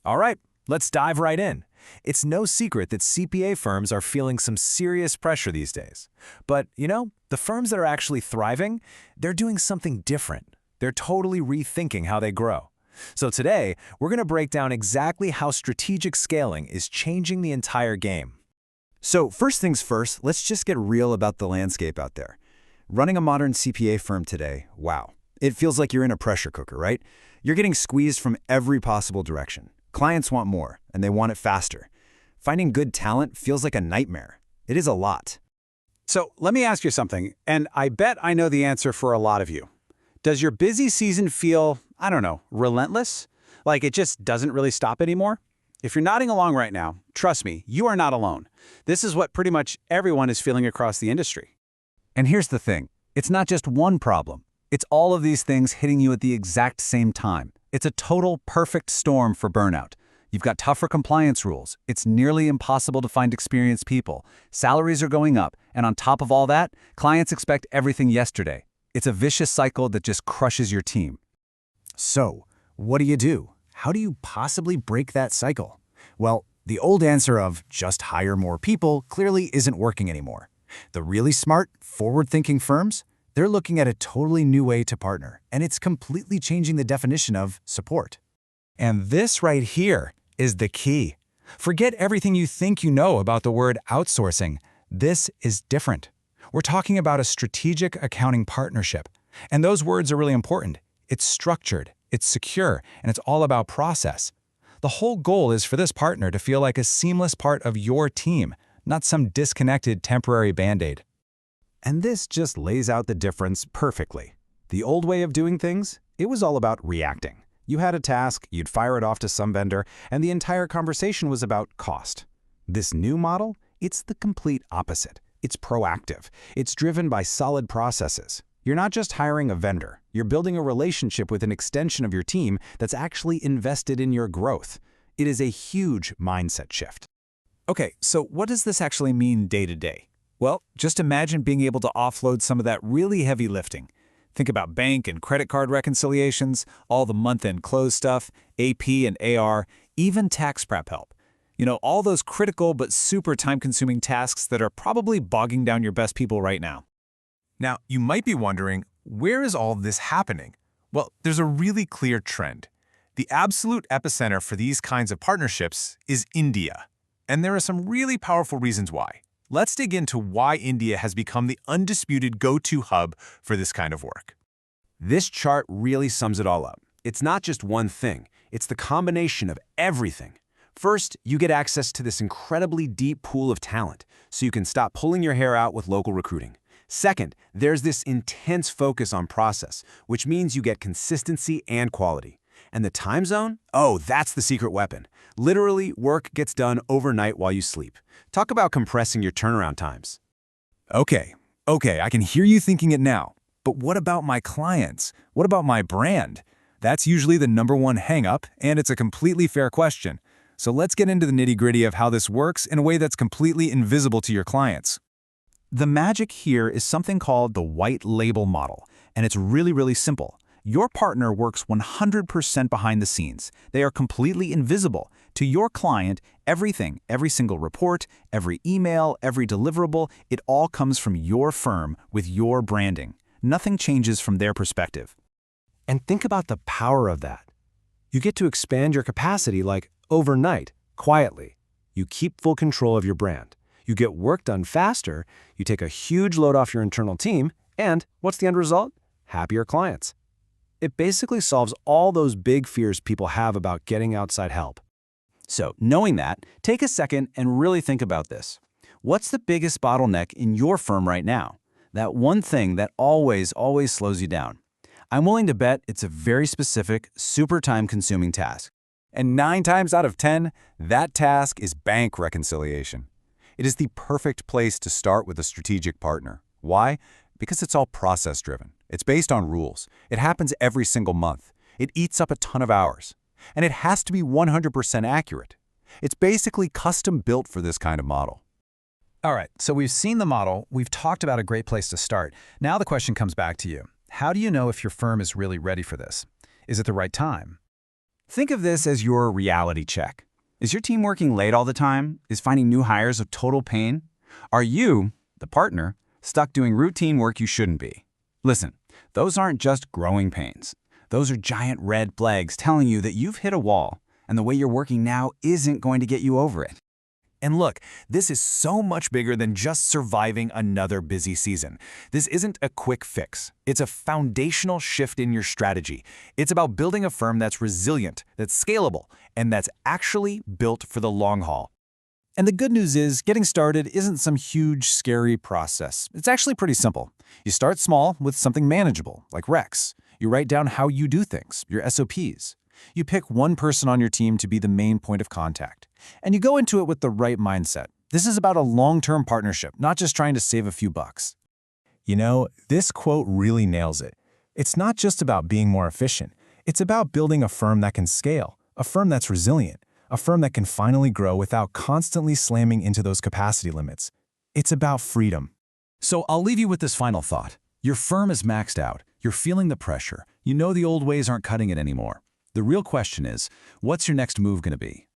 All right, let's dive right in. It's no secret that CPA firms are feeling some serious pressure these days. But, the firms that are actually thriving, they're doing something different. They're totally rethinking how they grow. So today, we're going to break down exactly how strategic scaling is changing the entire game. So first things first, let's just get real about the landscape out there. Running a modern CPA firm today, wow. It feels like you're in a pressure cooker, right? You're getting squeezed from every possible direction. Clients want more, and they want it faster. Finding good talent feels like a nightmare. It is a lot. So let me ask you something, and I bet I know the answer for a lot of you. Does your busy season feel, relentless? Like it just doesn't really stop anymore? If you're nodding along right now, trust me, you are not alone. This is what pretty much everyone is feeling across the industry. And here's the thing. It's not just one problem. It's all of these things hitting you at the exact same time. It's a total perfect storm for burnout. You've got tougher compliance rules. It's nearly impossible to find experienced people. Salaries are going up, and on top of all that, clients expect everything yesterday. It's a vicious cycle that just crushes your team. So, what do you do? How do you possibly break that cycle? Well, the old answer of just hire more people clearly isn't working anymore. The really smart, forward-thinking firms, they're looking at a totally new way to partner, and it's completely changing the definition of support. And this right here is the key. Forget everything you think you know about the word outsourcing. This is different. We're talking about a strategic accounting partnership. And those words are really important. It's structured, it's secure, and it's all about process. The whole goal is for this partner to feel like a seamless part of your team, not some disconnected temporary band-aid. And this just lays out the difference perfectly. The old way of doing things, it was all about reacting. You had a task, you'd fire it off to some vendor, and the entire conversation was about cost. This new model, it's the complete opposite. It's proactive. It's driven by solid processes. You're not just hiring a vendor. You're building a relationship with an extension of your team that's actually invested in your growth. It is a huge mindset shift. Okay, so what does this actually mean day to day? Well, just imagine being able to offload some of that really heavy lifting. Think about bank and credit card reconciliations, all the month-end close stuff, AP and AR, even tax prep help. All those critical but super time-consuming tasks that are probably bogging down your best people right now. Now, you might be wondering, where is all this happening? Well, there's a really clear trend. The absolute epicenter for these kinds of partnerships is India. And there are some really powerful reasons why. Let's dig into why India has become the undisputed go-to hub for this kind of work. This chart really sums it all up. It's not just one thing. It's the combination of everything. First, you get access to this incredibly deep pool of talent, so you can stop pulling your hair out with local recruiting. Second, there's this intense focus on process, which means you get consistency and quality. And the time zone? Oh, that's the secret weapon. Literally, work gets done overnight while you sleep. Talk about compressing your turnaround times. Okay, I can hear you thinking it now. But what about my clients? What about my brand? That's usually the #1 hang-up, and it's a completely fair question. So let's get into the nitty-gritty of how this works in a way that's completely invisible to your clients. The magic here is something called the white label model, and it's really simple. Your partner works 100% behind the scenes. They are completely invisible. To your client, everything, every single report, every email, every deliverable, it all comes from your firm with your branding. Nothing changes from their perspective. And think about the power of that. You get to expand your capacity like overnight, quietly. You keep full control of your brand. You get work done faster, you take a huge load off your internal team, and what's the end result? Happier clients. It basically solves all those big fears people have about getting outside help. So, knowing that, take a second and really think about this. What's the biggest bottleneck in your firm right now? That one thing that always slows you down. I'm willing to bet it's a very specific, super time-consuming task. And 9 times out of 10, that task is bank reconciliation. It is the perfect place to start with a strategic partner. Why? Because it's all process-driven. It's based on rules. It happens every single month. It eats up a ton of hours. And it has to be 100% accurate. It's basically custom-built for this kind of model. All right, so we've seen the model. We've talked about a great place to start. Now the question comes back to you. How do you know if your firm is really ready for this? Is it the right time? Think of this as your reality check. Is your team working late all the time? Is finding new hires a total pain? Are you, the partner, stuck doing routine work you shouldn't be? Listen, those aren't just growing pains. Those are giant red flags telling you that you've hit a wall, and the way you're working now isn't going to get you over it. And look, this is so much bigger than just surviving another busy season. This isn't a quick fix. It's a foundational shift in your strategy. It's about building a firm that's resilient, that's scalable, and that's actually built for the long haul. And the good news is, getting started isn't some huge, scary process. It's actually pretty simple. You start small with something manageable, like Rex. You write down how you do things, your SOPs. You pick one person on your team to be the main point of contact. And you go into it with the right mindset. This is about a long-term partnership, not just trying to save a few bucks. You know, this quote really nails it. It's not just about being more efficient. It's about building a firm that can scale, a firm that's resilient, a firm that can finally grow without constantly slamming into those capacity limits. It's about freedom. So I'll leave you with this final thought. Your firm is maxed out. You're feeling the pressure. You know the old ways aren't cutting it anymore. The real question is, what's your next move going to be?